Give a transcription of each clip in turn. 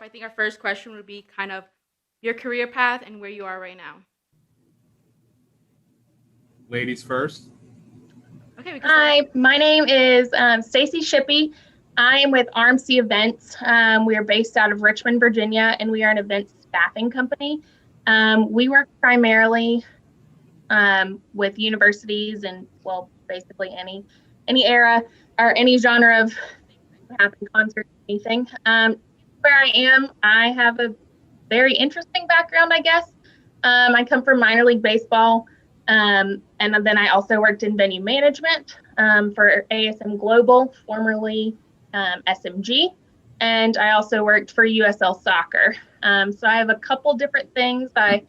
I think our first question would be kind of your career path and where you are right now. Ladies first. Okay, we can Hi, my name is Stacey Shippey. I am with RMC Events. We are based out of Richmond, Virginia, and we are an event staffing company. We work primarily with universities and, well, basically any era or any genre of things that happen, concerts, anything. Where I am, I have a very interesting background, I guess. I come from minor league baseball, and then I also worked in venue management for ASM Global, formerly SMG, and I also worked for USL Soccer. So I have a couple different things. I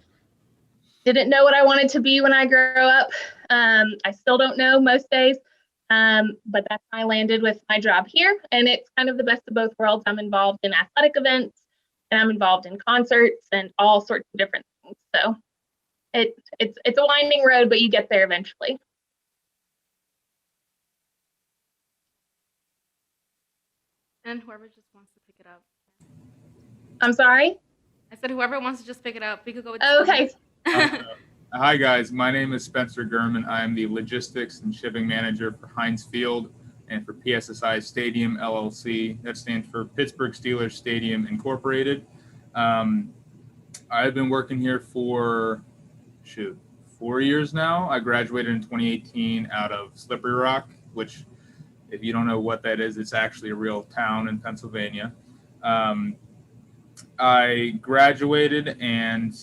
didn't know what I wanted to be when I grew up. I still don't know most days, but that's how I landed with my job here, and it's kind of the best of both worlds. I'm involved in athletic events, and I'm involved in concerts and all sorts of different things. So it's a winding road, but you get there eventually. And whoever just wants to pick it up. I'm sorry? I said whoever wants to just pick it up. We could go with Okay. Hi guys, my name is Spencer Girman. I am the logistics and shipping manager for Heinz Field and for PSSI Stadium LLC. That stands for Pittsburgh Steelers Stadium Incorporated. I've been working here for 4 years now. I graduated in 2018 out of Slippery Rock, which, if you don't know what that is, it's actually a real town in Pennsylvania. I graduated and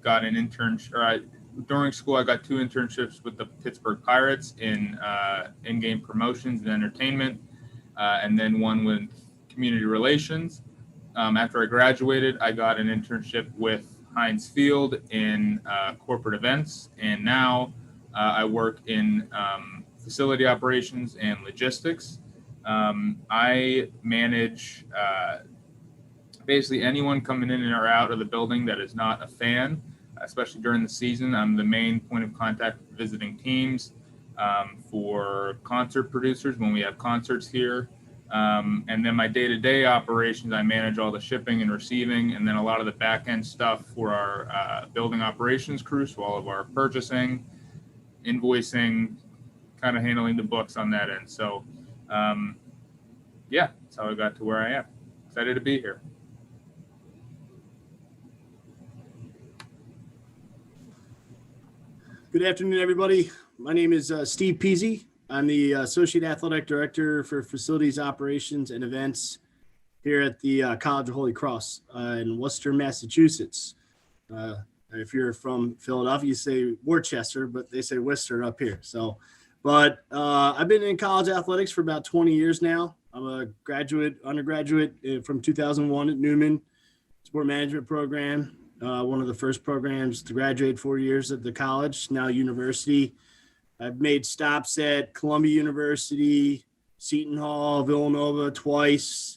got an internship. During school, I got 2 internships with the Pittsburgh Pirates in in-game promotions and entertainment, and then one with community relations. After I graduated, I got an internship with Heinz Field in corporate events, and now I work in facility operations and logistics. I manage basically anyone coming in or out of the building that is not a fan, especially during the season. I'm the main point of contact for visiting teams, for concert producers when we have concerts here. And then my day-to-day operations, I manage all the shipping and receiving, and then a lot of the back-end stuff for our building operations crew, so all of our purchasing, invoicing, kind of handling the books on that end. So, yeah, that's how I got to where I am. Excited to be here. Good afternoon, everybody. My name is Steve Pizzi. I'm the Associate Athletic Director for Facilities Operations and Events here at the College of Holy Cross in Worcester, Massachusetts. If you're from Philadelphia, you say Worcester, but they say Worcester up here. So, but I've been in college athletics for about 20 years now. I'm a undergraduate from 2001 at Newman Sport Management Program. One of the first programs to graduate 4 years at the college, now university. I've made stops at Columbia University, Seton Hall, Villanova twice.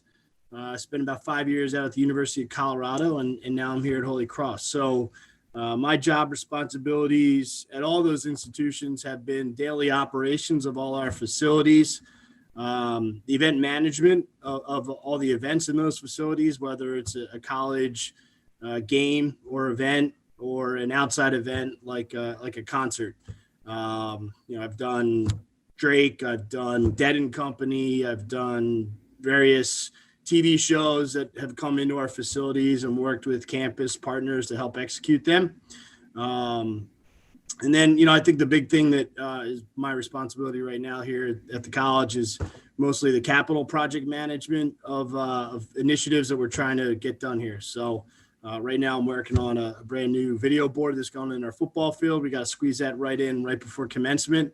I spent about 5 years out at the University of Colorado, and now I'm here at Holy Cross. So my job responsibilities at all those institutions have been daily operations of all our facilities, the event management of all the events in those facilities, whether it's a college game or event or an outside event like a concert. I've done Drake, I've done Dead and Company, I've done various TV shows that have come into our facilities and worked with campus partners to help execute them. And then, I think the big thing that is my responsibility right now here at the college is mostly the capital project management of initiatives that we're trying to get done here. So right now I'm working on a brand new video board that's going in our football field. We got to squeeze that right before commencement.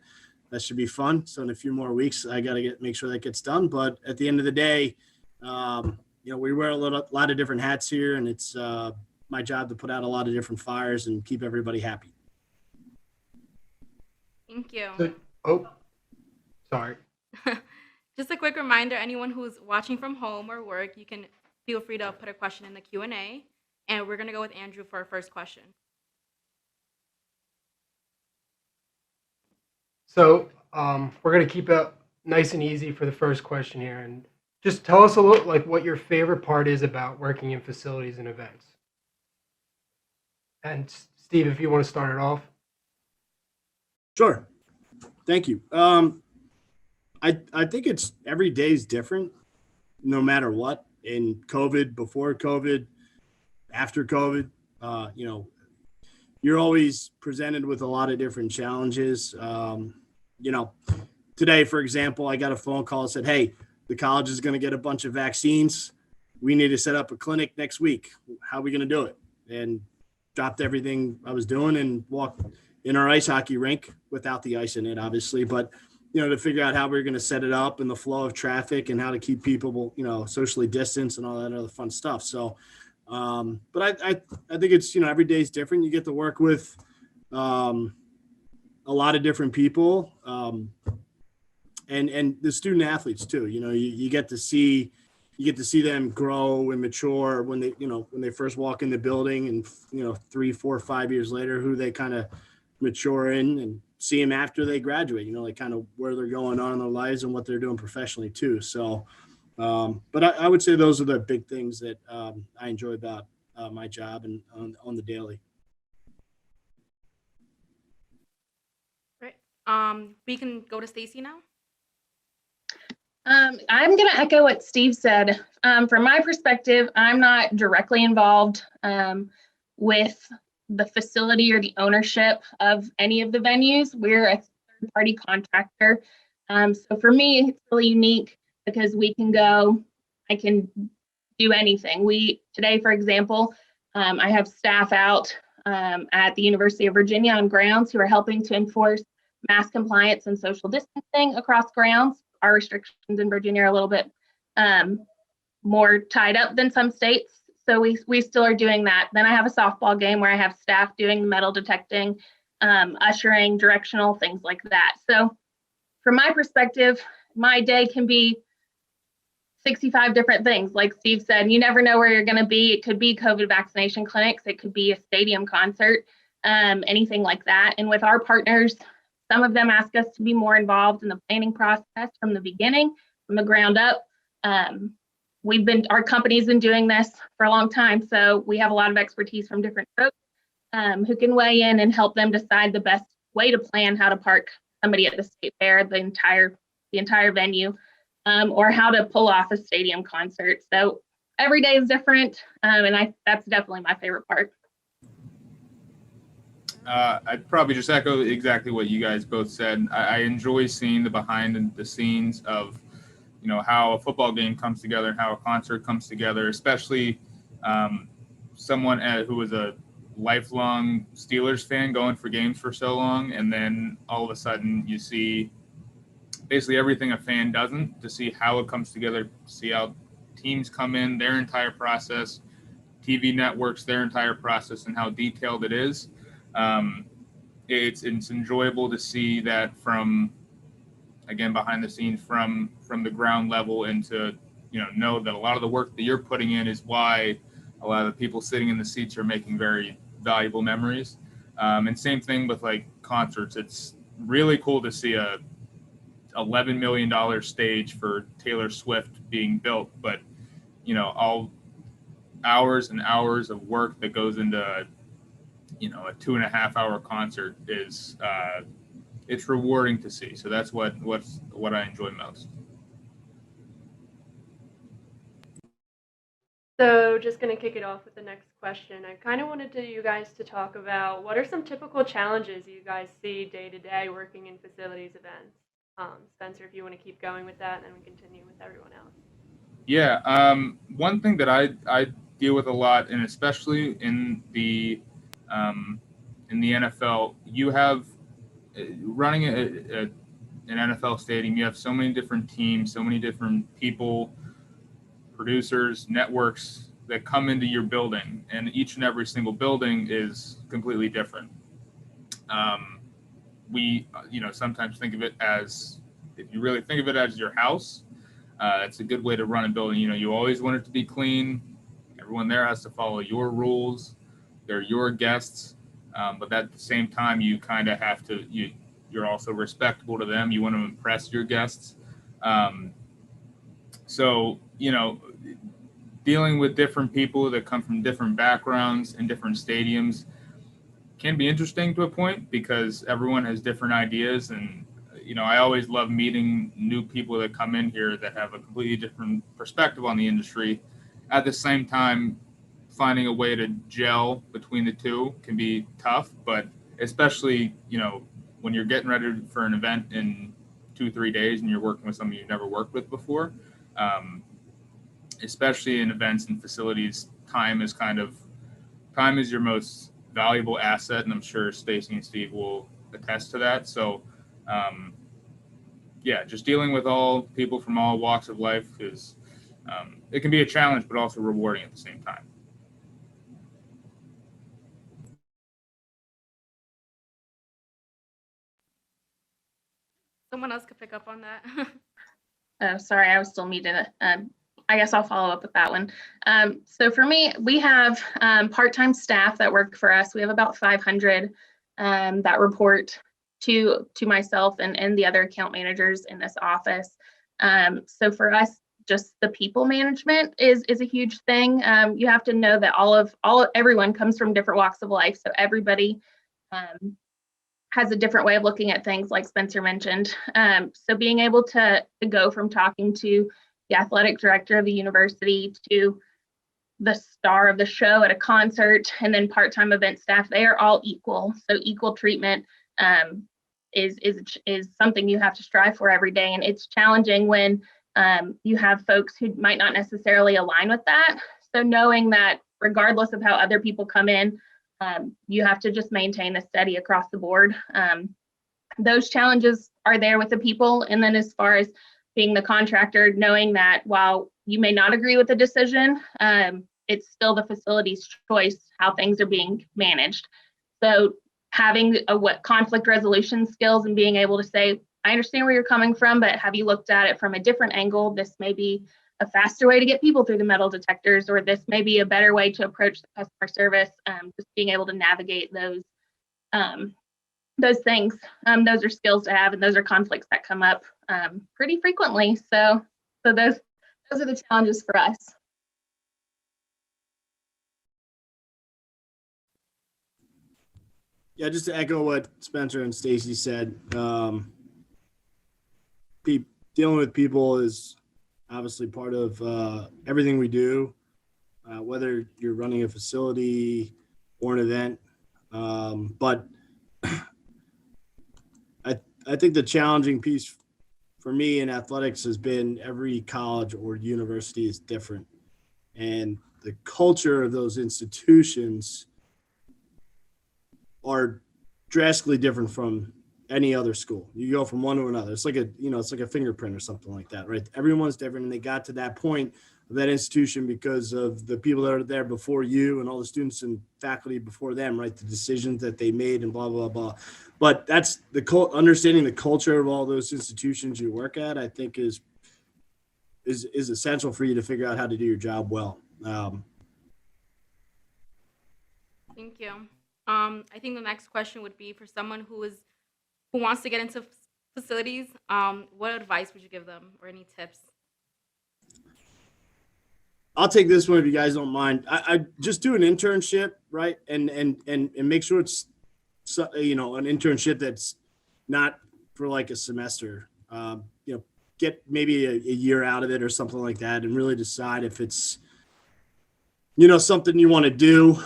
That should be fun. So in a few more weeks, I got to make sure that gets done. But at the end of the day, we wear a lot of different hats here, and it's my job to put out a lot of different fires and keep everybody happy. Thank you. Sorry. Just a quick reminder, anyone who's watching from home or work, you can feel free to put a question in the Q&A. And we're going to go with Andrew for our first question. So we're going to keep it nice and easy for the first question here. And just tell us a little, like, what your favorite part is about working in facilities and events. And Steve, if you want to start it off. Sure. Thank you. I think it's every day is different, no matter what. In COVID, before COVID, after COVID, you know, you're always presented with a lot of different challenges. You know, today, for example, I got a phone call that said, "Hey, the college is going to get a bunch of vaccines. We need to set up a clinic next week. How are we going to do it?" And dropped everything I was doing and walked in our ice hockey rink without the ice in it, obviously, but you know, to figure out how we're going to set it up and the flow of traffic and how to keep people, you know, socially distanced and all that other fun stuff. So, but I think it's, you know, every day is different. You get to work with a lot of different people, and the student athletes too. You know, you get to see them grow and mature when they, you know, when they first walk in the building, and you know, 3, 4, 5 years later, who they kind of mature in, and see them after they graduate, you know, like kind of where they're going on in their lives and what they're doing professionally too. So, but I would say those are the big things that I enjoy about my job and on the daily. Right. We can go to Stacey now. I'm going to echo what Steve said. From my perspective, I'm not directly involved with the facility or the ownership of any of the venues. We're a third-party contractor. So for me, it's really unique because I can do anything. Today, for example, I have staff out at the University of Virginia on grounds who are helping to enforce mask compliance and social distancing across grounds. Our restrictions in Virginia are a little bit more tied up than some states. So we still are doing that. Then I have a softball game where I have staff doing metal detecting, ushering, directional, things like that. So from my perspective, my day can be 65 different things. Like Steve said, you never know where you're going to be. It could be COVID vaccination clinics. It could be a stadium concert, anything like that. And with our partners, some of them ask us to be more involved in the planning process from the beginning, from the ground up. Our company's been doing this for a long time, so we have a lot of expertise from different folks who can weigh in and help them decide the best way to plan how to park somebody at the state fair, the entire venue, or how to pull off a stadium concert. So every day is different, and that's definitely my favorite part. I'd probably just echo exactly what you guys both said. I enjoy seeing the behind the scenes of, you know, how a football game comes together, how a concert comes together, especially someone who was a lifelong Steelers fan going for games for so long, and then all of a sudden you see basically everything a fan doesn't, to see how it comes together, see how teams come in, their entire process, TV networks, their entire process, and how detailed it is. It's enjoyable to see that from, again, behind the scenes, from the ground level, and to, you know that a lot of the work that you're putting in is why a lot of the people sitting in the seats are making very valuable memories. And same thing with like concerts. It's really cool to see a $11 million stage for Taylor Swift being built, but you know, all hours and hours of work that goes into, you know, a 2.5 hour concert is it's rewarding to see. So that's what I enjoy most. So just going to kick it off with the next question. I kind of wanted you guys to talk about what are some typical challenges you guys see day to day working in facilities events. Spencer, if you want to keep going with that, and then we continue with everyone else. Yeah, one thing that I deal with a lot, and especially in the NFL, you have running an NFL stadium. You have so many different teams, so many different people, producers, networks that come into your building, and each and every single building is completely different. We, you know, sometimes think of it as, if you really think of it as your house, it's a good way to run a building. You know, you always want it to be clean. Everyone there has to follow your rules. They're your guests, but at the same time, you kind of have to, you're also respectable to them. You want to impress your guests. So, dealing with different people that come from different backgrounds and different stadiums can be interesting to a point because everyone has different ideas. And, I always love meeting new people that come in here that have a completely different perspective on the industry. At the same time, finding a way to gel between the two can be tough, but especially, when you're getting ready for an event in 2-3 days and you're working with someone you've never worked with before, especially in events and facilities, time is your most valuable asset, and I'm sure Stacey and Steve will attest to that. So, just dealing with all people from all walks of life is it can be a challenge, but also rewarding at the same time. Someone else could pick up on that. Oh, sorry, I was still muted. I guess I'll follow up with that one. So for me, we have part-time staff that work for us. We have about 500 that report to myself and the other account managers in this office. So for us, just the people management is a huge thing. You have to know that everyone comes from different walks of life. So everybody has a different way of looking at things, like Spencer mentioned. So being able to go from talking to the athletic director of the university to the star of the show at a concert, and then part-time event staff, they are all equal. So equal treatment is something you have to strive for every day. And it's challenging when you have folks who might not necessarily align with that. So knowing that regardless of how other people come in, you have to just maintain the steady across the board. Those challenges are there with the people. And then as far as being the contractor, knowing that while you may not agree with the decision, it's still the facility's choice how things are being managed. So having what conflict resolution skills and being able to say, I understand where you're coming from, but have you looked at it from a different angle? This may be a faster way to get people through the metal detectors, or this may be a better way to approach the customer service. Just being able to navigate those things. Those are skills to have, and those are conflicts that come up pretty frequently. So those are the challenges for us. Yeah, just to echo what Spencer and Stacey said, dealing with people is obviously part of everything we do, whether you're running a facility or an event. But I think the challenging piece for me in athletics has been every college or university is different. And the culture of those institutions are drastically different from any other school. You go from one to another. It's like a fingerprint or something like that, right? Everyone's different, and they got to that point of that institution because of the people that are there before you and all the students and faculty before them, right? The decisions that they made and blah, blah, blah. But that's understanding the culture of all those institutions you work at, I think is essential for you to figure out how to do your job well. Thank you. I think the next question would be for someone who wants to get into facilities. What advice would you give them, or any tips? I'll take this one if you guys don't mind. I just do an internship, right? And make sure it's an internship that's not for like a semester. Get maybe a year out of it or something like that, and really decide if it's something you want to do.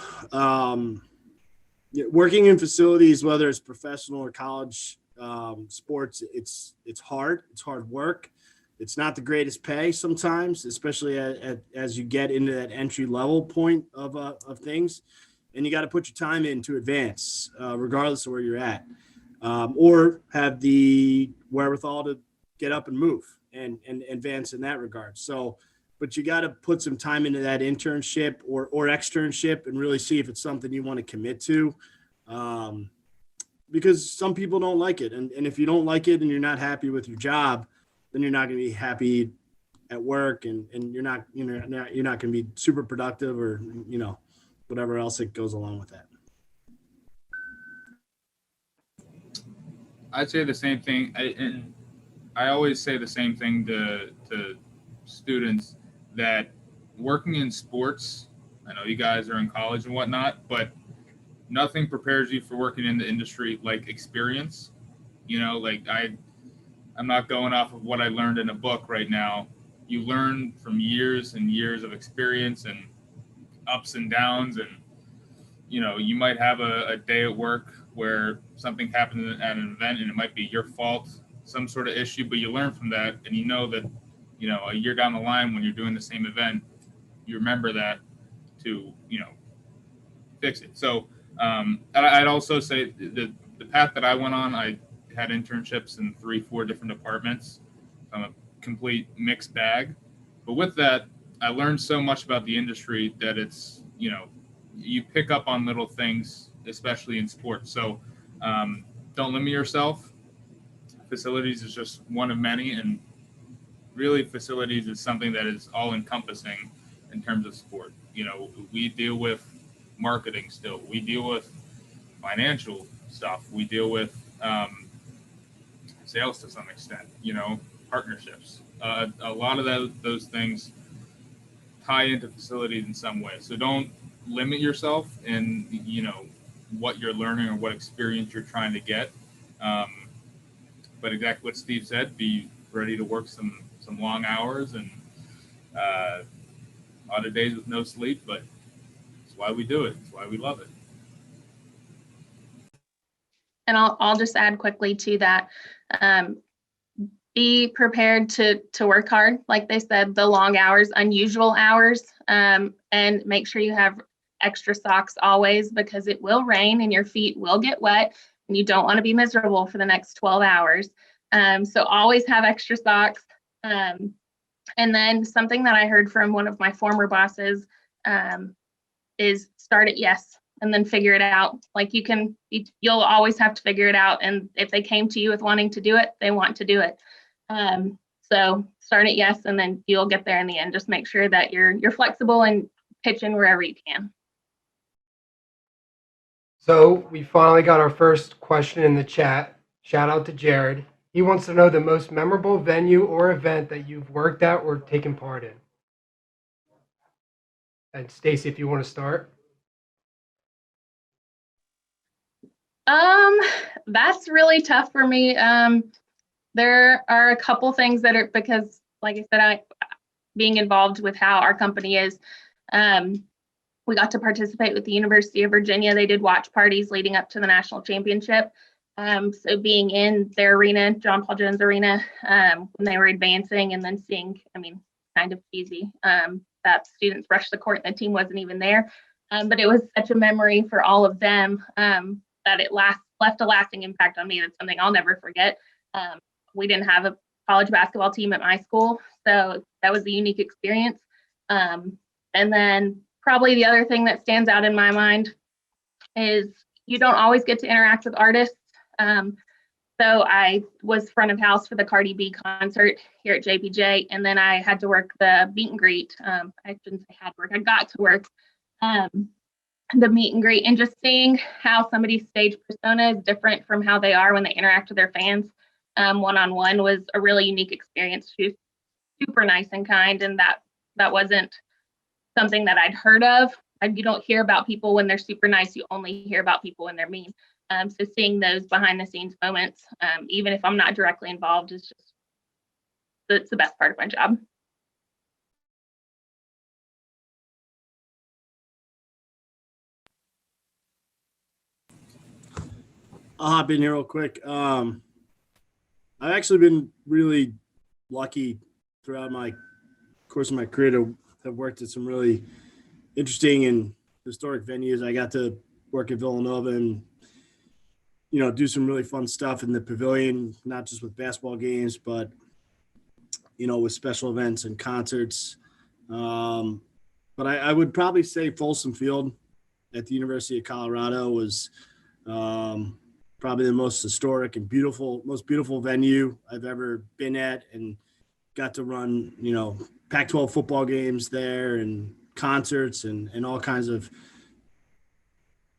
Working in facilities, whether it's professional or college sports, it's hard. It's hard work. It's not the greatest pay sometimes, especially as you get into that entry level point of things. And you got to put your time in to advance, regardless of where you're at, or have the wherewithal to get up and move and advance in that regard. So, but you got to put some time into that internship or externship and really see if it's something you want to commit to, because some people don't like it. And if you don't like it and you're not happy with your job, then you're not going to be happy at work, and you're not going to be super productive, or, whatever else that goes along with that. I'd say the same thing. I always say the same thing to students that working in sports, I know you guys are in college and whatnot, but nothing prepares you for working in the industry like experience. Like I'm not going off of what I learned in a book right now. You learn from years and years of experience and ups and downs. And, you might have a day at work where something happened at an event and it might be your fault, some sort of issue, but you learn from that. And you know that, a year down the line when you're doing the same event, you remember that to, fix it. So I'd also say the path that I went on, I had internships in 3-4 different departments. I'm a complete mixed bag. But with that, I learned so much about the industry that it's, you pick up on little things, especially in sports. So don't limit yourself. Facilities is just one of many. And really facilities is something that is all encompassing in terms of sport. We deal with marketing still. We deal with financial stuff. We deal with sales to some extent, partnerships. A lot of those things tie into facilities in some way. So don't limit yourself in, what you're learning or what experience you're trying to get. But exactly what Steve said, be ready to work some long hours and a lot of days with no sleep, but it's why we do it. It's why we love it. And I'll just add quickly to that. Be prepared to work hard. Like they said, the long hours, unusual hours, and make sure you have extra socks always, because it will rain and your feet will get wet and you don't want to be miserable for the next 12 hours. So always have extra socks. And then something that I heard from one of my former bosses is start at yes and then figure it out. Like you'll always have to figure it out. And if they came to you with wanting to do it, they want to do it. So start at yes, and then you'll get there in the end. Just make sure that you're flexible and pitch in wherever you can. So we finally got our first question in the chat. Shout out to Jared. He wants to know the most memorable venue or event that you've worked at or taken part in. And Stacey, if you want to start. That's really tough for me. There are a couple things that are, because like I said, being involved with how our company is, we got to participate with the University of Virginia. They did watch parties leading up to the national championship. So being in their arena, John Paul Jones Arena, when they were advancing, and then seeing, kind of easy, that students rushed the court and the team wasn't even there. But it was such a memory for all of them that it left a lasting impact on me. That's something I'll never forget. We didn't have a college basketball team at my school, so that was a unique experience. And then probably the other thing that stands out in my mind is you don't always get to interact with artists. So I was front of house for the Cardi B concert here at JPJ, and then I had to work the meet and greet. I shouldn't say had to work, I got to work the meet and greet, and just seeing how somebody's stage persona is different from how they are when they interact with their fans one-on-one was a really unique experience. She was super nice and kind, and that wasn't something that I'd heard of. You don't hear about people when they're super nice, you only hear about people when they're mean. So seeing those behind the scenes moments, even if I'm not directly involved, is just, it's the best part of my job. I'll hop in here real quick. I've actually been really lucky throughout my course of my career to have worked at some really interesting and historic venues. I got to work at Villanova and, do some really fun stuff in the pavilion, not just with basketball games, but, with special events and concerts. But I would probably say Folsom Field at the University of Colorado was probably the most historic and most beautiful venue I've ever been at, and got to run, Pac-12 football games there and concerts and all kinds of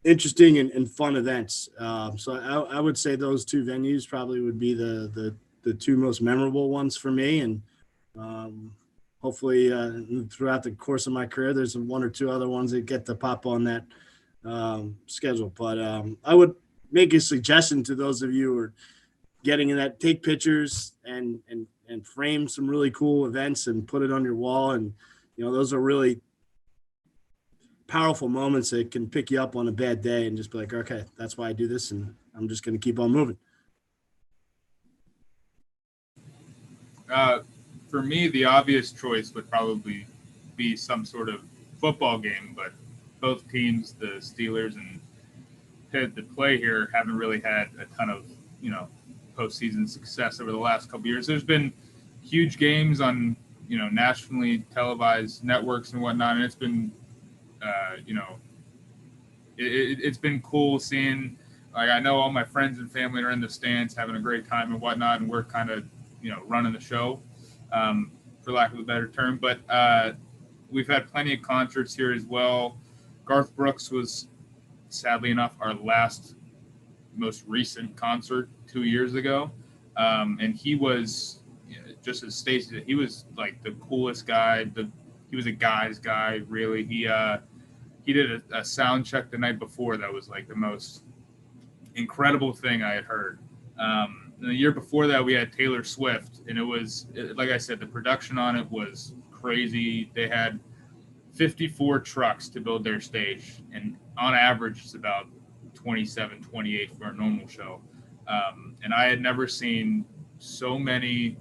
interesting and fun events. So I would say those two venues probably would be the two most memorable ones for me. And hopefully throughout the course of my career, there's one or two other ones that get to pop on that schedule. But I would make a suggestion to those of you who are getting in that, take pictures and frame some really cool events and put it on your wall. And, those are really powerful moments that can pick you up on a bad day and just be like, okay, that's why I do this. And I'm just going to keep on moving. For me, the obvious choice would probably be some sort of football game, but both teams, the Steelers and Pitt that play here, haven't really had a ton of, postseason success over the last couple of years. There's been huge games on, nationally televised networks and whatnot, and it's been, it's been cool seeing. Like, I know all my friends and family are in the stands having a great time and whatnot, and we're kind of, running the show, for lack of a better term. But we've had plenty of concerts here as well. Garth Brooks was, sadly enough, our most recent concert 2 years ago. And he was, just as Stacey said, he was like the coolest guy. He was a guy's guy, really. He did a sound check the night before that was like the most incredible thing I had heard. And the year before that, we had Taylor Swift, and like I said, the production on it was crazy. They had 54 trucks to build their stage, and on average, it's about 27, 28 for a normal show. And I had never seen so many,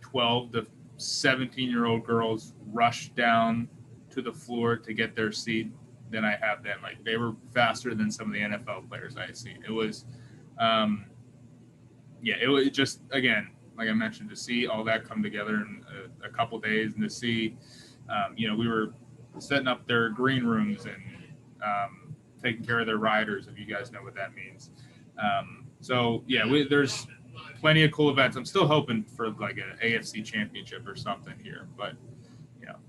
12 to 17-year-old girls rush down to the floor to get their seat than I have then. Like, they were faster than some of the NFL players I had seen. It was, it was just, again, like I mentioned, to see all that come together in a couple days, and to see, we were setting up their green rooms and taking care of their riders, if you guys know what that means. There's plenty of cool events. I'm still hoping for like an AFC championship or something here, but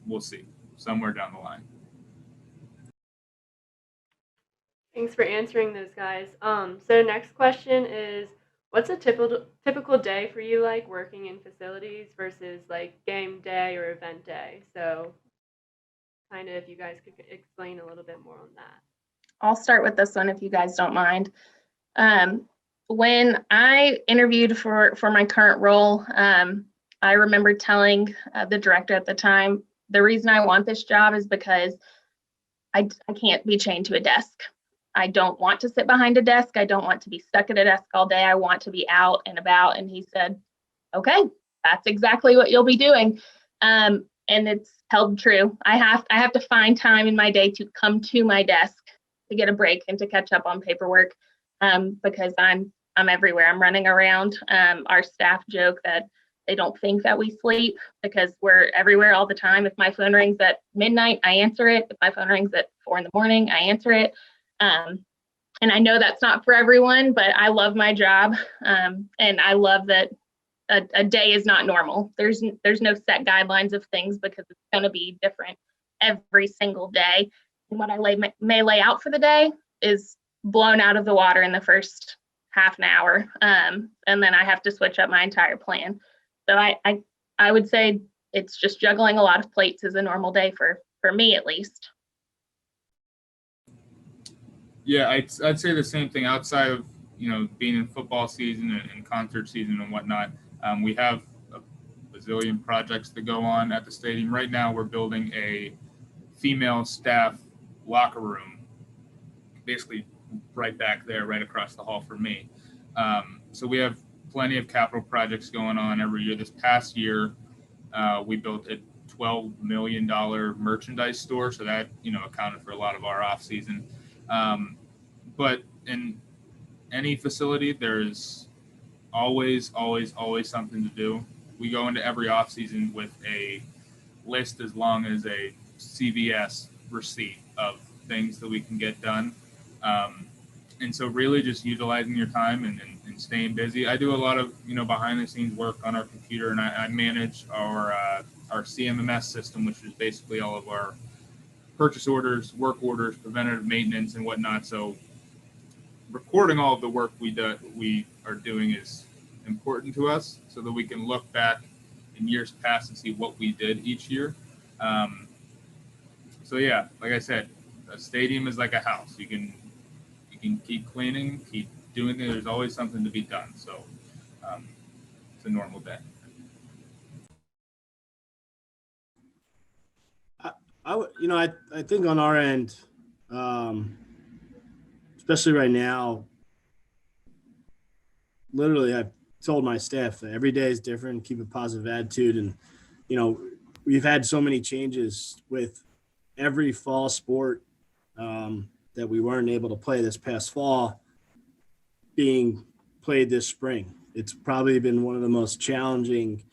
we'll see somewhere down the line. Thanks for answering those, guys. So next question is, what's a typical day for you, like working in facilities versus like game day or event day? So kind of, if you guys could explain a little bit more on that. I'll start with this one if you guys don't mind. When I interviewed for my current role, I remember telling the director at the time, the reason I want this job is because I can't be chained to a desk. I don't want to sit behind a desk. I don't want to be stuck at a desk all day. I want to be out and about. And he said, okay, that's exactly what you'll be doing. And it's held true. I have to find time in my day to come to my desk to get a break and to catch up on paperwork, because I'm everywhere. I'm running around. Our staff joke that they don't think that we sleep because we're everywhere all the time. If my phone rings at midnight, I answer it. If my phone rings at 4 a.m, I answer it. And I know that's not for everyone, but I love my job. And I love that a day is not normal. There's no set guidelines of things because it's going to be different every single day. And what I may lay out for the day is blown out of the water in the first half an hour. And then I have to switch up my entire plan. So I would say it's just juggling a lot of plates is a normal day for me, at least. Yeah, I'd say the same thing. Outside of being in football season and concert season and whatnot, we have a bazillion projects that go on at the stadium. Right now, we're building a female staff locker room, basically right back there, right across the hall from me. So we have plenty of capital projects going on every year. This past year, we built a $12 million merchandise store, so that accounted for a lot of our off season. But in any facility, there's always something to do. We go into every off season with a list as long as a CVS receipt of things that we can get done. And so really just utilizing your time and staying busy. I do a lot of, behind the scenes work on our computer, and I manage our CMMS system, which is basically all of our purchase orders, work orders, preventative maintenance and whatnot. So recording all of the work we are doing is important to us so that we can look back in years past and see what we did each year. So yeah, like I said, a stadium is like a house. You can keep cleaning, keep doing it. There's always something to be done. So it's a normal day. I think on our end, especially right now, literally I've told my staff that every day is different, keep a positive attitude. And, we've had so many changes with every fall sport that we weren't able to play this past fall being played this spring. It's probably been one of the most challenging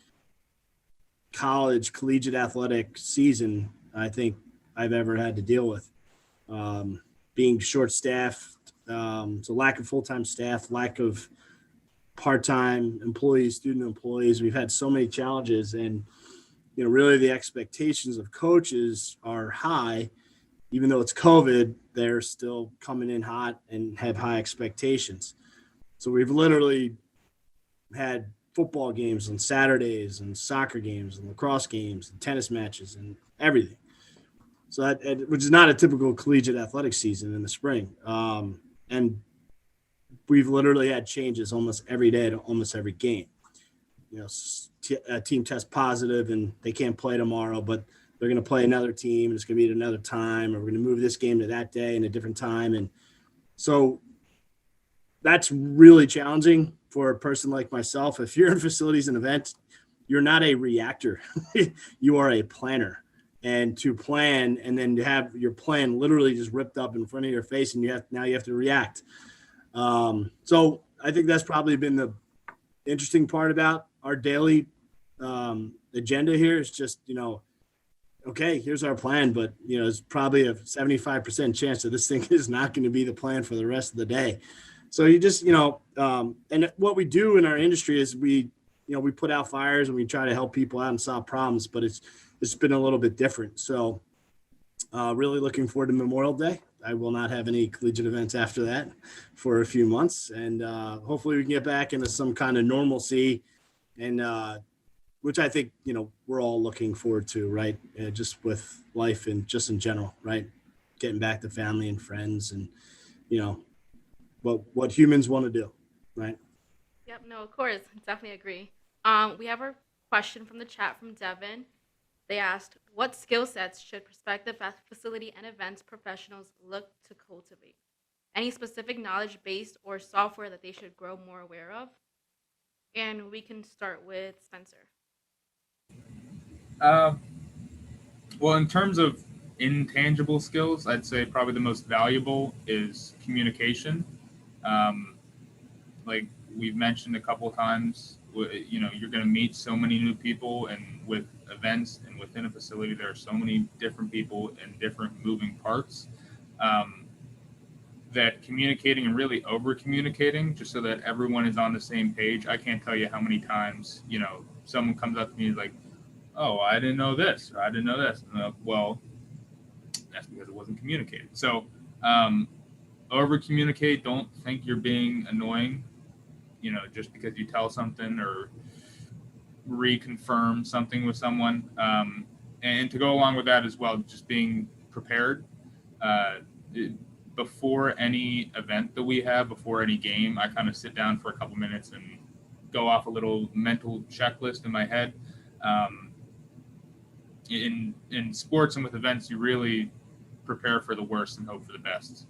collegiate athletic season I think I've ever had to deal with. Being short-staffed, so lack of full-time staff, lack of part-time employees, student employees. We've had so many challenges, and really the expectations of coaches are high. Even though it's COVID, they're still coming in hot and have high expectations. So we've literally had football games on Saturdays and soccer games and lacrosse games and tennis matches and everything. So that, which is not a typical collegiate athletic season in the spring. And we've literally had changes almost every day to almost every game. A team tests positive and they can't play tomorrow, but they're going to play another team and it's going to be at another time, or we're going to move this game to that day and a different time. And so that's really challenging for a person like myself. If you're in facilities and events, you're not a reactor. You are a planner. And to plan and then to have your plan literally just ripped up in front of your face, and you have to react. So I think that's probably been the interesting part about our daily agenda here is just, okay, here's our plan, but it's probably a 75% chance that this thing is not going to be the plan for the rest of the day. So you just, and what we do in our industry is we put out fires and we try to help people out and solve problems, but it's been a little bit different. So really looking forward to Memorial Day. I will not have any collegiate events after that for a few months. And hopefully we can get back into some kind of normalcy, and which I think, we're all looking forward to, right? Just with life and just in general, right? Getting back to family and friends and, what humans want to do, right? Yep, no, of course, definitely agree. We have a question from the chat from Devin. They asked, what skill sets should prospective facility and events professionals look to cultivate? Any specific knowledge base or software that they should grow more aware of? And we can start with Spencer. Well, in terms of intangible skills, I'd say probably the most valuable is communication. Like we've mentioned a couple times, you're going to meet so many new people, and with events and within a facility, there are so many different people and different moving parts, that communicating and really over communicating just so that everyone is on the same page. I can't tell you how many times, someone comes up to me like, oh, I didn't know this, or I didn't know this. Well, that's because it wasn't communicated. So over communicate. Don't think you're being annoying, just because you tell something or reconfirm something with someone. And to go along with that as well, just being prepared. Before any event that we have, before any game, I kind of sit down for a couple minutes and go off a little mental checklist in my head. In sports and with events, you really prepare for the worst and hope for the best.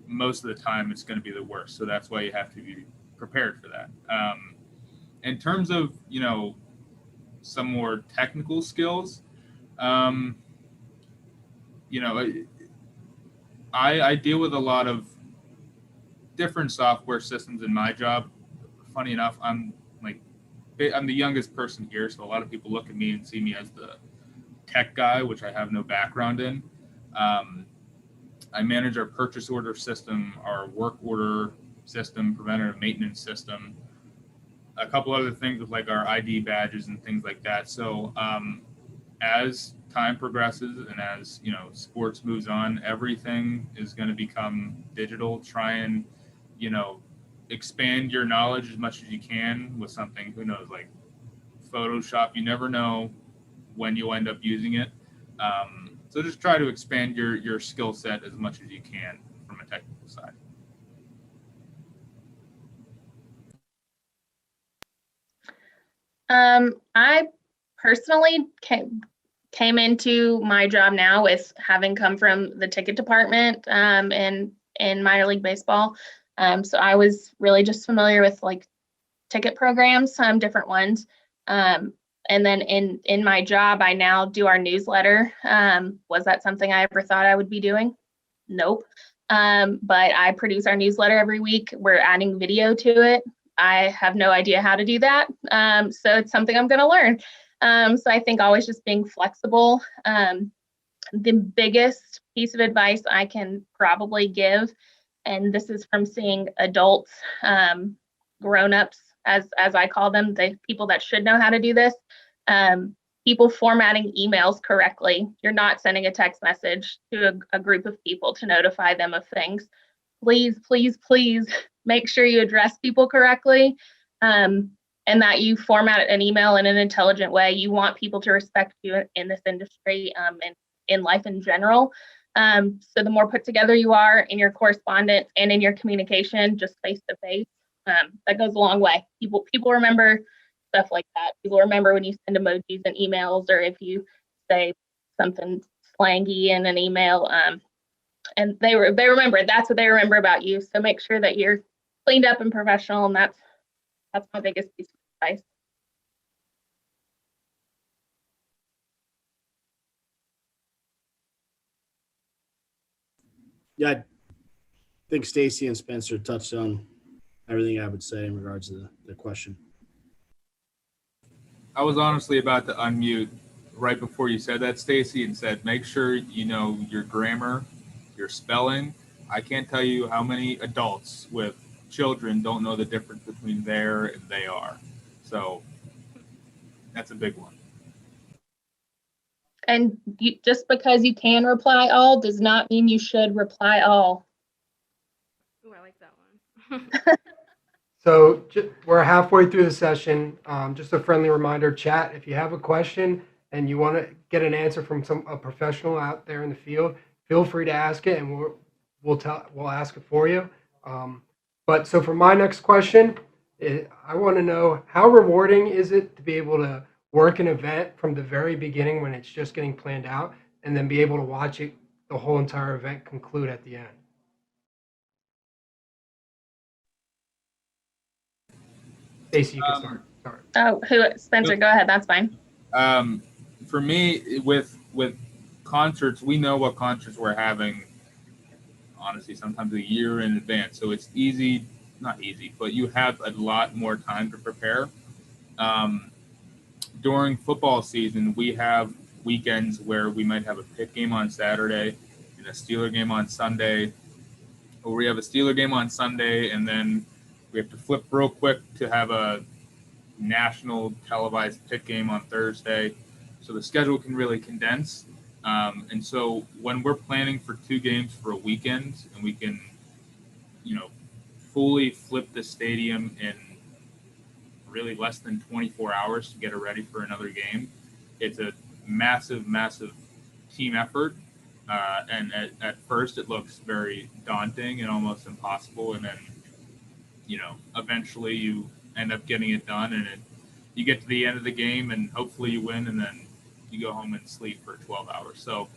Most of the time, it's going to be the worst. So that's why you have to be prepared for that. In terms of, some more technical skills, I deal with a lot of different software systems in my job. Funny enough, I'm the youngest person here, so a lot of people look at me and see me as the tech guy, which I have no background in. I manage our purchase order system, our work order system, preventative maintenance system, a couple other things with our ID badges and things like that. So as time progresses and as sports moves on, everything is going to become digital. Try and expand your knowledge as much as you can with something, who knows, like Photoshop. You never know when you'll end up using it. So just try to expand your skill set as much as you can from a technical side. I personally came into my job now with having come from the ticket department in minor league baseball. So I was really just familiar with like ticket programs, different ones. And then in my job, I now do our newsletter. Was that something I ever thought I would be doing? Nope. But I produce our newsletter every week. We're adding video to it. I have no idea how to do that. So it's something I'm going to learn. So I think always just being flexible. The biggest piece of advice I can probably give, and this is from seeing adults, grown-ups, as I call them, the people that should know how to do this, people formatting emails correctly. You're not sending a text message to a group of people to notify them of things. Please, please, please make sure you address people correctly, and that you format an email in an intelligent way. You want people to respect you in this industry, and in life in general. So the more put together you are in your correspondence and in your communication, just face to face, that goes a long way. People remember stuff like that. People remember when you send emojis and emails, or if you say something slangy in an email, and they remember it. That's what they remember about you. So make sure that you're cleaned up and professional, and that's my biggest piece of advice. Yeah, I think Stacey and Spencer touched on everything I would say in regards to the question. I was honestly about to unmute right before you said that, Stacey, and said, make sure you know your grammar, your spelling. I can't tell you how many adults with children don't know the difference between there and they are. So that's a big one. And just because you can reply all does not mean you should reply all. Ooh, I like that one. So we're halfway through the session. Just a friendly reminder, chat, if you have a question and you want to get an answer from a professional out there in the field, feel free to ask it, and we'll ask it for you. But so for my next question, I want to know, how rewarding is it to be able to work an event from the very beginning when it's just getting planned out, and then be able to watch it, the whole entire event conclude at the end? Stacey, you can start. Oh, Spencer, go ahead. That's fine. For me, with concerts, we know what concerts we're having, honestly, sometimes a year in advance. So it's easy, not easy, but you have a lot more time to prepare. During football season, we have weekends where we might have a Pitt game on Saturday and a Steeler game on Sunday, or we have a Steeler game on Sunday, and then we have to flip real quick to have a national televised Pitt game on Thursday. So the schedule can really condense. And so when we're planning for 2 games for a weekend, and we can, fully flip the stadium in really less than 24 hours to get it ready for another game, it's a massive, massive team effort. And at first it looks very daunting and almost impossible. And then, eventually you end up getting it done, and you get to the end of the game and hopefully you win, and then you go home and sleep for 12 hours. So,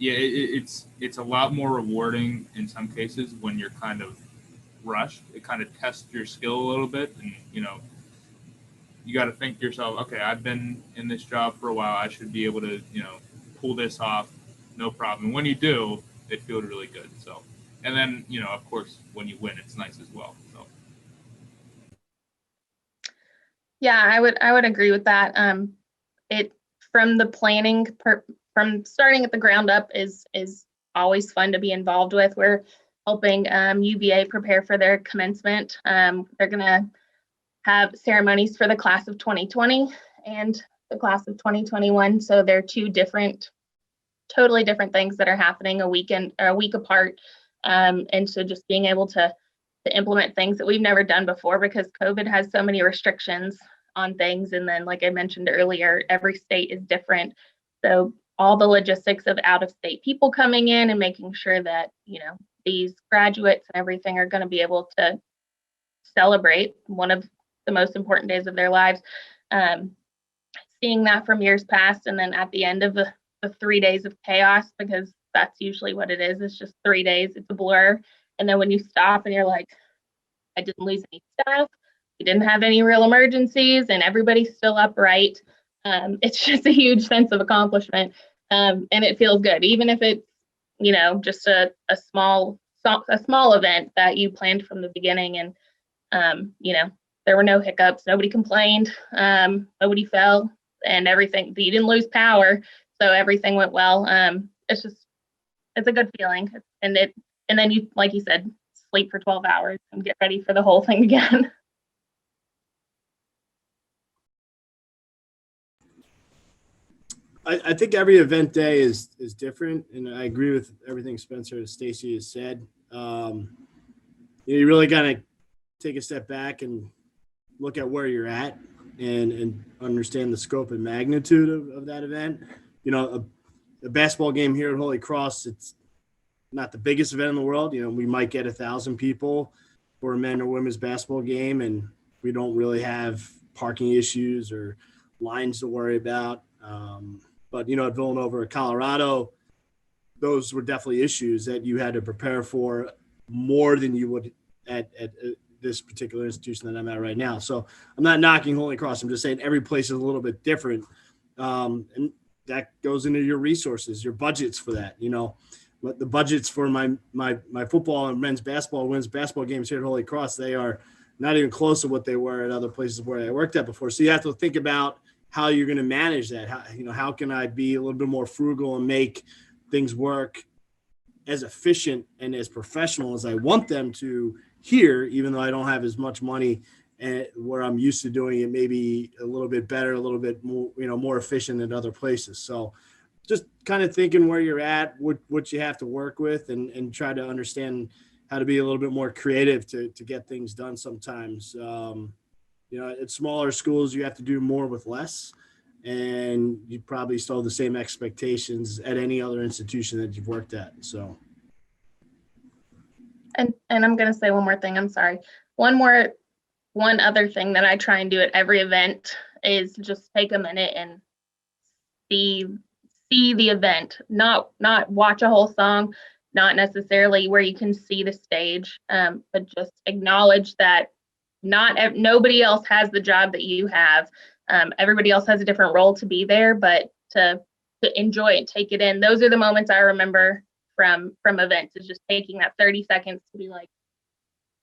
it's a lot more rewarding in some cases when you're kind of rushed. It kind of tests your skill a little bit, and you got to think to yourself, okay, I've been in this job for a while. I should be able to, pull this off, no problem. And when you do, it feels really good. So, and then, of course, when you win, it's nice as well. So. Yeah, I would agree with that. It from the planning from starting at the ground up is always fun to be involved with. We're helping UVA prepare for their commencement. They're gonna have ceremonies for the class of 2020 and the class of 2021. So they're 2 totally different things that are happening a week apart. And so just being able to implement things that we've never done before, because COVID has so many restrictions. on things. And then, like I mentioned earlier, every state is different. So all the logistics of out-of-state people coming in and making sure that, these graduates and everything are going to be able to celebrate one of the most important days of their lives. Seeing that from years past, and then at the end of the 3 days of chaos, because that's usually what it is. It's just 3 days. It's a blur. And then when you stop and you're like, I didn't lose any staff. We didn't have any real emergencies, and everybody's still upright. It's just a huge sense of accomplishment, and it feels good, even if it's just a small event that you planned from the beginning. And there were no hiccups. Nobody complained. Nobody fell, and everything. You didn't lose power, so everything went well. It's a good feeling, and then you, like you said, sleep for 12 hours and get ready for the whole thing again. I think every event day is different, and I agree with everything Spencer and Stacey has said. You really got to take a step back and look at where you're at and understand the scope and magnitude of that event. A basketball game here at Holy Cross, it's not the biggest event in the world. We might get 1,000 people for a men or women's basketball game, and we don't really have parking issues or lines to worry about. But at Villanova or Colorado, those were definitely issues that you had to prepare for more than you would at this particular institution that I'm at right now. So I'm not knocking Holy Cross. I'm just saying every place is a little bit different. And that goes into your resources, your budgets for that. But the budgets for my football and men's women's basketball games here at Holy Cross, they are not even close to what they were at other places where I worked at before. So you have to think about how you're going to manage that. How can I be a little bit more frugal and make things work as efficient and as professional as I want them to here, even though I don't have as much money and where I'm used to doing it, maybe a little bit better, a little bit more, more efficient than other places. So just kind of thinking where you're at, what you have to work with, and try to understand how to be a little bit more creative to get things done sometimes. At smaller schools, you have to do more with less, and you probably still have the same expectations at any other institution that you've worked at. So. And I'm going to say one more thing. I'm sorry. One other thing that I try and do at every event is just take a minute and see the event, not watch a whole song, not necessarily where you can see the stage, but just acknowledge that nobody else has the job that you have. Everybody else has a different role to be there, but to enjoy it, take it in. Those are the moments I remember from events, is just taking that 30 seconds to be like,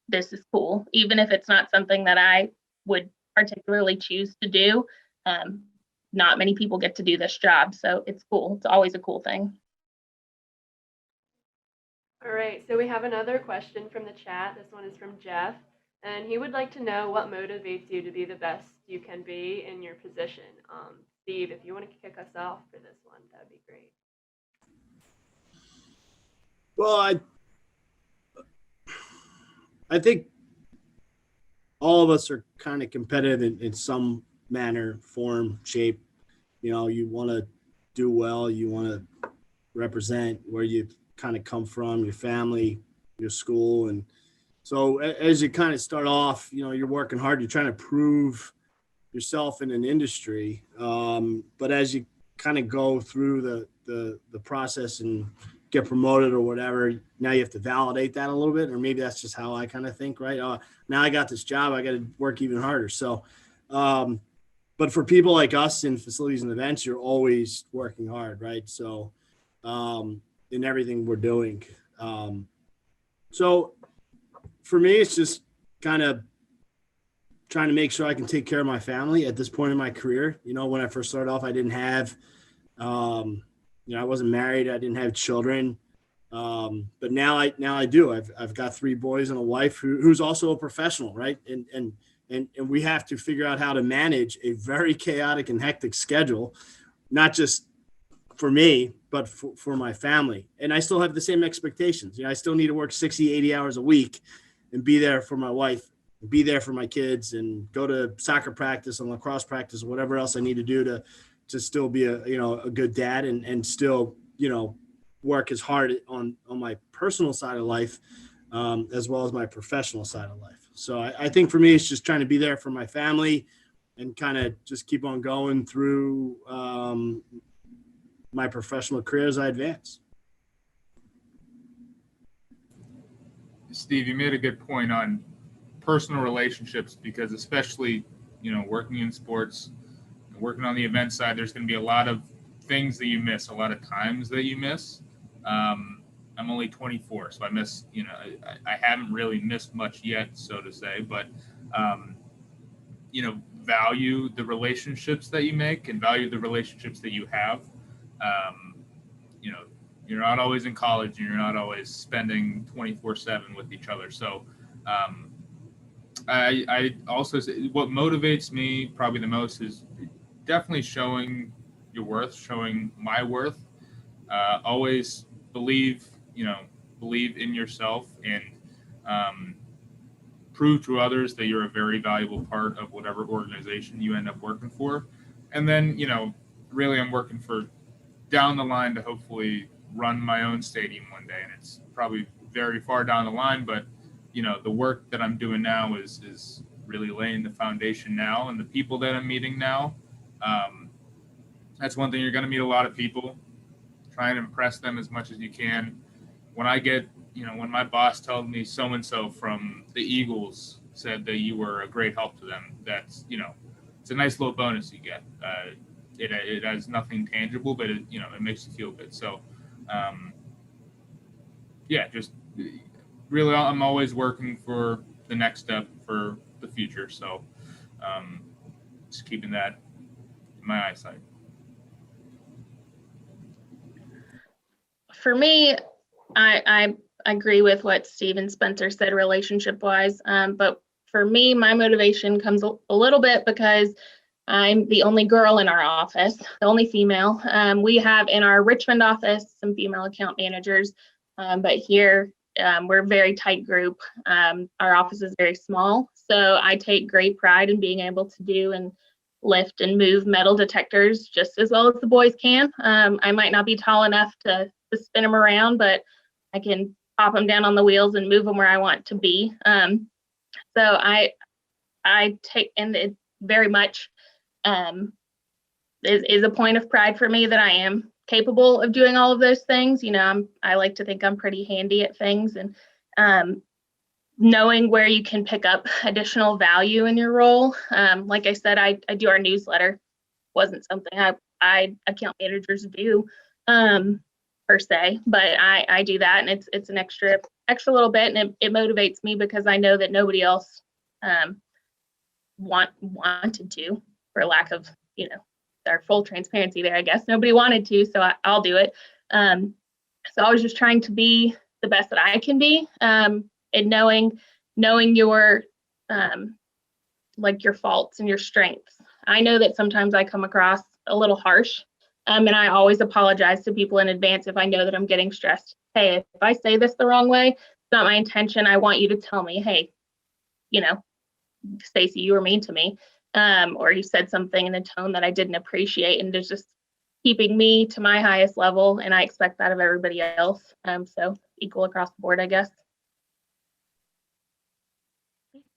this is cool, even if it's not something that I would particularly choose to do. Not many people get to do this job, so it's cool. It's always a cool thing. All right, so we have another question from the chat. This one is from Jeff, and he would like to know what motivates you to be the best you can be in your position. Steve, if you want to kick us off for this one, that'd be great. Well, I think all of us are kind of competitive in some manner, form, shape. You want to do well. You want to represent where you kind of come from, your family, your school. And so as you kind of start off, you're working hard. You're trying to prove yourself in an industry. But as you kind of go through the process and get promoted or whatever, now you have to validate that a little bit, or maybe that's just how I kind of think, right? Now I got this job, I got to work even harder. So, but for people like us in facilities and events, you're always working hard, right? So, in everything we're doing. So for me, it's just kind of trying to make sure I can take care of my family at this point in my career. When I first started off, I didn't have, I wasn't married. I didn't have children. But now I do. I've got 3 boys and a wife who's also a professional, right? And we have to figure out how to manage a very chaotic and hectic schedule, not just for me, but for my family. And I still have the same expectations. I still need to work 60, 80 hours a week and be there for my wife be there for my kids and go to soccer practice and lacrosse practice, whatever else I need to do to still be a good dad and still, work as hard on my personal side of life, as well as my professional side of life. So I think for me, it's just trying to be there for my family and kind of just keep on going through my professional career as I advance. Steve, you made a good point on personal relationships, because especially, working in sports, working on the event side, there's going to be a lot of things that you miss, a lot of times that you miss. I'm only 24, so I miss, I haven't really missed much yet, so to say, but, value the relationships that you make and value the relationships that you have. You're not always in college and you're not always spending 24/7 with each other. So I also say what motivates me probably the most is definitely showing your worth, showing my worth. Always believe in yourself and prove to others that you're a very valuable part of whatever organization you end up working for. And then, really I'm working for down the line to hopefully run my own stadium one day. And it's probably very far down the line, but the work that I'm doing now is really laying the foundation now, and the people that I'm meeting now. That's one thing. You're going to meet a lot of people. Try and impress them as much as you can. When I get, when my boss told me so-and-so from the Eagles said that you were a great help to them, that's, it's a nice little bonus you get. It has nothing tangible, but it makes you feel good. So, just really, I'm always working for the next step for the future. So, just keeping that in my eyesight. For me, I agree with what Steve and Spencer said relationship wise. But for me, my motivation comes a little bit because I'm the only girl in our office, the only female. We have in our Richmond office some female account managers, but here we're a very tight group. Our office is very small, so I take great pride in being able to do and lift and move metal detectors just as well as the boys can. I might not be tall enough to spin them around, but I can pop them down on the wheels and move them where I want to be. So I take, and it very much is a point of pride for me that I am capable of doing all of those things. I like to think I'm pretty handy at things, and knowing where you can pick up additional value in your role. Like I said, I do our newsletter. Wasn't something I account managers do per se, but I do that, and it's an extra little bit, and it motivates me because I know that nobody else wanted to, for lack of our full transparency there. I guess nobody wanted to, so I'll do it. So I was just trying to be the best that I can be, and knowing your your faults and your strengths. I know that sometimes I come across a little harsh, and I always apologize to people in advance if I know that I'm getting stressed. Hey, if I say this the wrong way, it's not my intention. I want you to tell me, hey, Stacey, you were mean to me, or you said something in a tone that I didn't appreciate, and it's just keeping me to my highest level, and I expect that of everybody else. So equal across the board, I guess.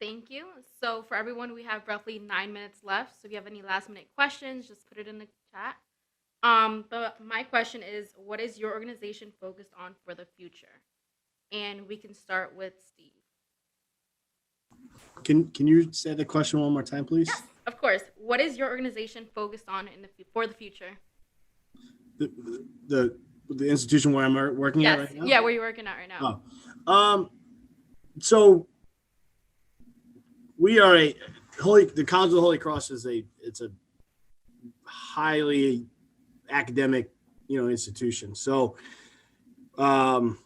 Thank you. So for everyone, we have roughly 9 minutes left. So if you have any last minute questions, just put it in the chat. But my question is, what is your organization focused on for the future? And we can start with Steve. Can you say the question one more time, please? Yes, of course. What is your organization focused on for the future? The institution where I'm working at right now? Yeah, where you're working at right now. So we are the College of the Holy Cross it's a highly academic, institution. So, don't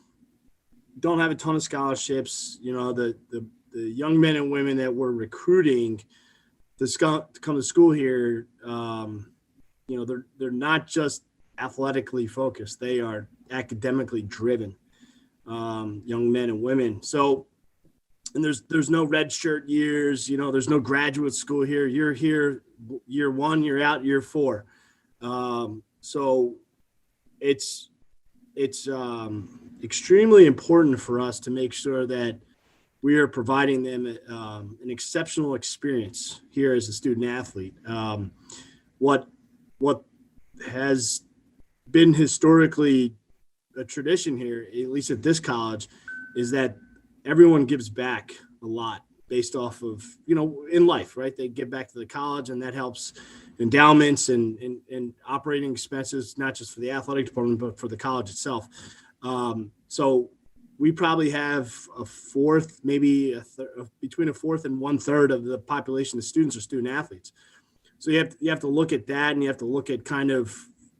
have a ton of scholarships. The young men and women that we're recruiting to come to school here, they're not just athletically focused. They are academically driven, young men and women. So and there's no red shirt years, there's no graduate school here. You're here year one, you're out year four. So it's extremely important for us to make sure that we are providing them an exceptional experience here as a student athlete. What has been historically a tradition here, at least at this college, is that everyone gives back a lot based off of, in life, right? They give back to the college, and that helps endowments and operating expenses, not just for the athletic department, but for the college itself. So we probably have a fourth, maybe between a fourth and 1/3 of the population of students are student athletes. So you have to look at that, and you have to look at kind of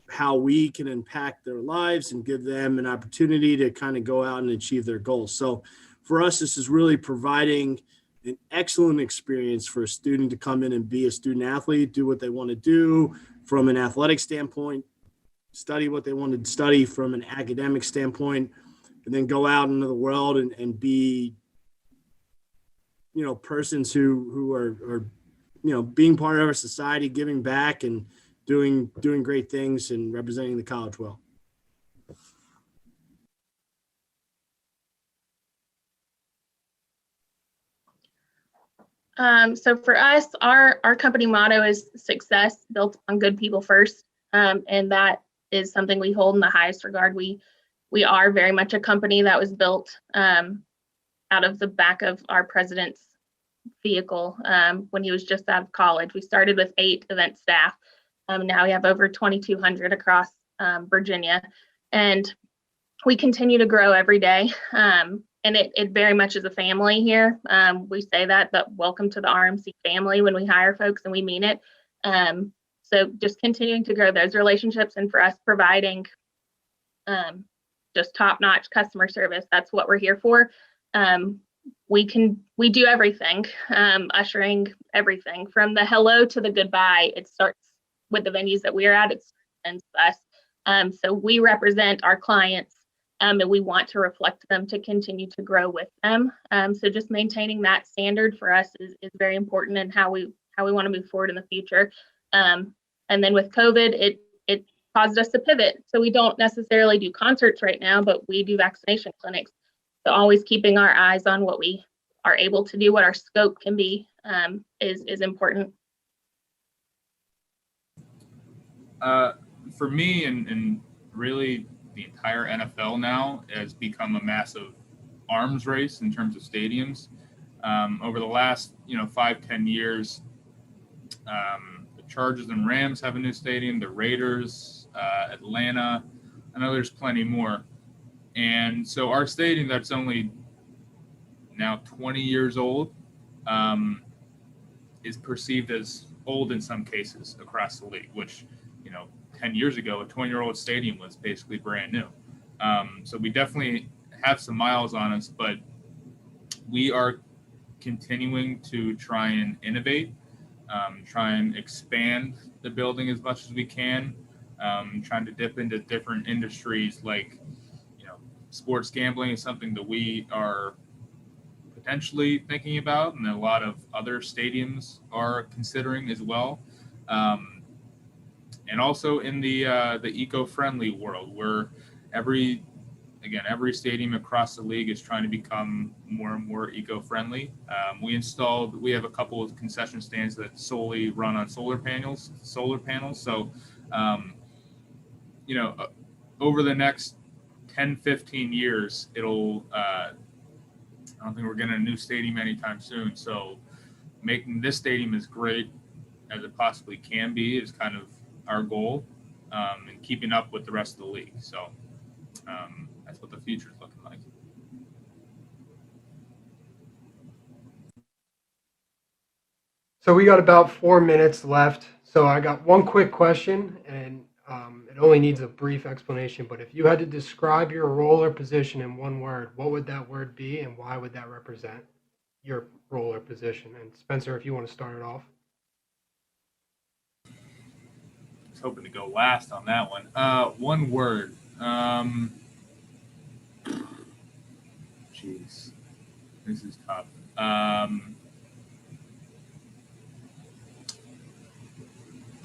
how we can impact their lives and give them an opportunity to kind of go out and achieve their goals. So for us, this is really providing an excellent experience for a student to come in and be a student athlete, do what they want to do from an athletic standpoint, study what they want to study from an academic standpoint, and then go out into the world and be, persons who are being part of our society, giving back and doing great things and representing the college well. So for us, our company motto is success built on good people first. And that is something we hold in the highest regard. We are very much a company that was built out of the back of our president's vehicle when he was just out of college. We started with 8 event staff. Now we have over 2,200 across Virginia, and we continue to grow every day. And it very much is a family here. We say that welcome to the RMC family when we hire folks, and we mean it. So just continuing to grow those relationships, and for us providing just top-notch customer service. That's what we're here for. We do everything, ushering everything from the hello to the goodbye. It starts with the venues that we're at. It ends with us. So we represent our clients, and we want to reflect them to continue to grow with them. So just maintaining that standard for us is very important in how we want to move forward in the future. And then with COVID, it caused us to pivot. So we don't necessarily do concerts right now, but we do vaccination clinics. So always keeping our eyes on what we are able to do, what our scope can be, is important. For me, and really the entire NFL now has become a massive arms race in terms of stadiums. Over the last 5-10 years, the Chargers and Rams have a new stadium. The Raiders, Atlanta. I know there's plenty more. And so our stadium, that's only now 20 years old, is perceived as old in some cases across the league, which 10 years ago, a 20-year-old stadium was basically brand new. So we definitely have some miles on us, but we are continuing to try and innovate, try and expand the building as much as we can, trying to dip into different industries like, sports gambling is something that we are potentially thinking about, and a lot of other stadiums are considering as well. And also in the eco-friendly world, where every stadium across the league is trying to become more and more eco-friendly. We have a couple of concession stands that solely run on solar panels. So, over the next 10, 15 years, it'll, I don't think we're getting a new stadium anytime soon. So making this stadium as great as it possibly can be is kind of our goal, and keeping up with the rest of the league. So that's what the future is looking like. So we got about 4 minutes left. So I got one quick question, and it only needs a brief explanation. But if you had to describe your role or position in one word, what would that word be, and why would that represent your role or position? And Spencer, if you want to start it off. I was hoping to go last on that one. One word. Jeez. This is tough.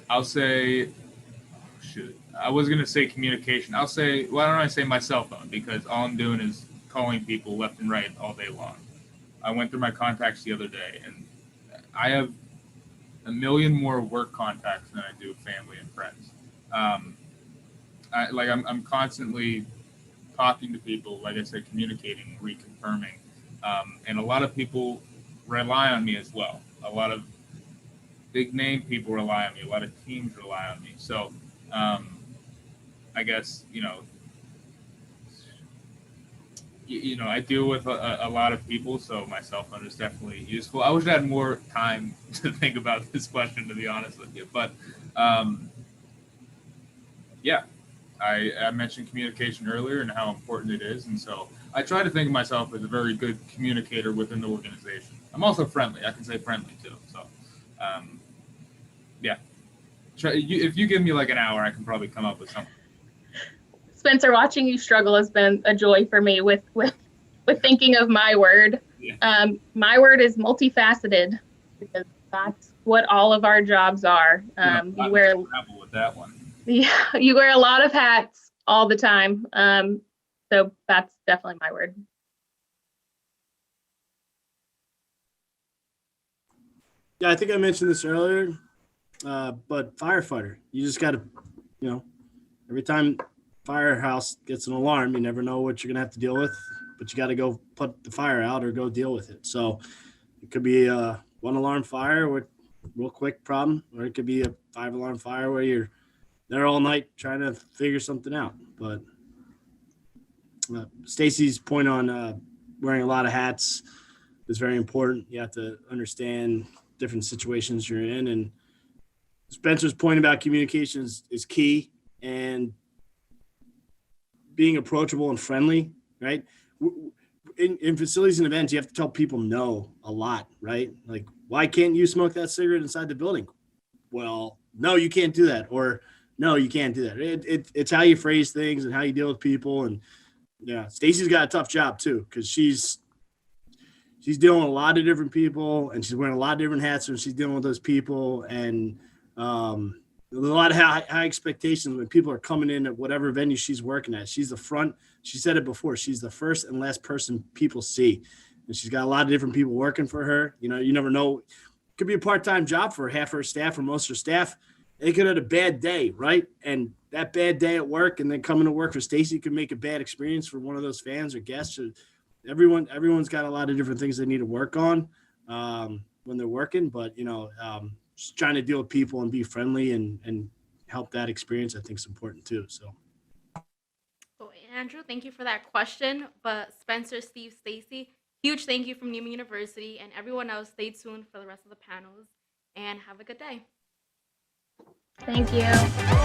I'll say, shoot, I was going to say communication. I'll say, why don't I say my cell phone? Because all I'm doing is calling people left and right all day long. I went through my contacts the other day, and I have a million more work contacts than I do family and friends. I'm constantly talking to people, like I said, communicating, reconfirming. And a lot of people rely on me as well. A lot of big name people rely on me. A lot of teams rely on me. So I guess, I deal with a lot of people, so my cell phone is definitely useful. I wish I had more time to think about this question, to be honest with you. But yeah, I mentioned communication earlier and how important it is. And so I try to think of myself as a very good communicator within the organization. I'm also friendly. I can say friendly too. So yeah, if you give me like an hour, I can probably come up with something. Spencer, watching you struggle has been a joy for me with thinking of my word. Yeah. My word is multifaceted, because that's what all of our jobs are. You wear with that one. Yeah, you wear a lot of hats all the time. So that's definitely my word. Yeah, I think I mentioned this earlier, but firefighter, you just got to, every time firehouse gets an alarm, you never know what you're going to have to deal with, but you got to go put the fire out or go deal with it. So it could be a 1-alarm fire with real quick problem, or it could be a 5-alarm fire where you're there all night trying to figure something out. But Stacey's point on wearing a lot of hats is very important. You have to understand different situations you're in, and Spencer's point about communications is key, and being approachable and friendly, right? In facilities and events, you have to tell people no a lot, right? Like, why can't you smoke that cigarette inside the building? Well, no, you can't do that. Or no, you can't do that. It's how you phrase things and how you deal with people. And yeah, Stacey's got a tough job too, because she's dealing with a lot of different people, and she's wearing a lot of different hats when she's dealing with those people. And a lot of high expectations when people are coming in at whatever venue she's working at. She's the front. She said it before. She's the first and last person people see. And she's got a lot of different people working for her. You never know. It could be a part-time job for half her staff or most of her staff. They could have a bad day, right? And that bad day at work and then coming to work for Stacey could make a bad experience for one of those fans or guests. Or everyone's got a lot of different things they need to work on when they're working. But, just trying to deal with people and be friendly and help that experience, I think, is important too. So Andrew, thank you for that question. But Spencer, Steve, Stacey, huge thank you from Newman University, and everyone else, stay tuned for the rest of the panels and have a good day. Thank you.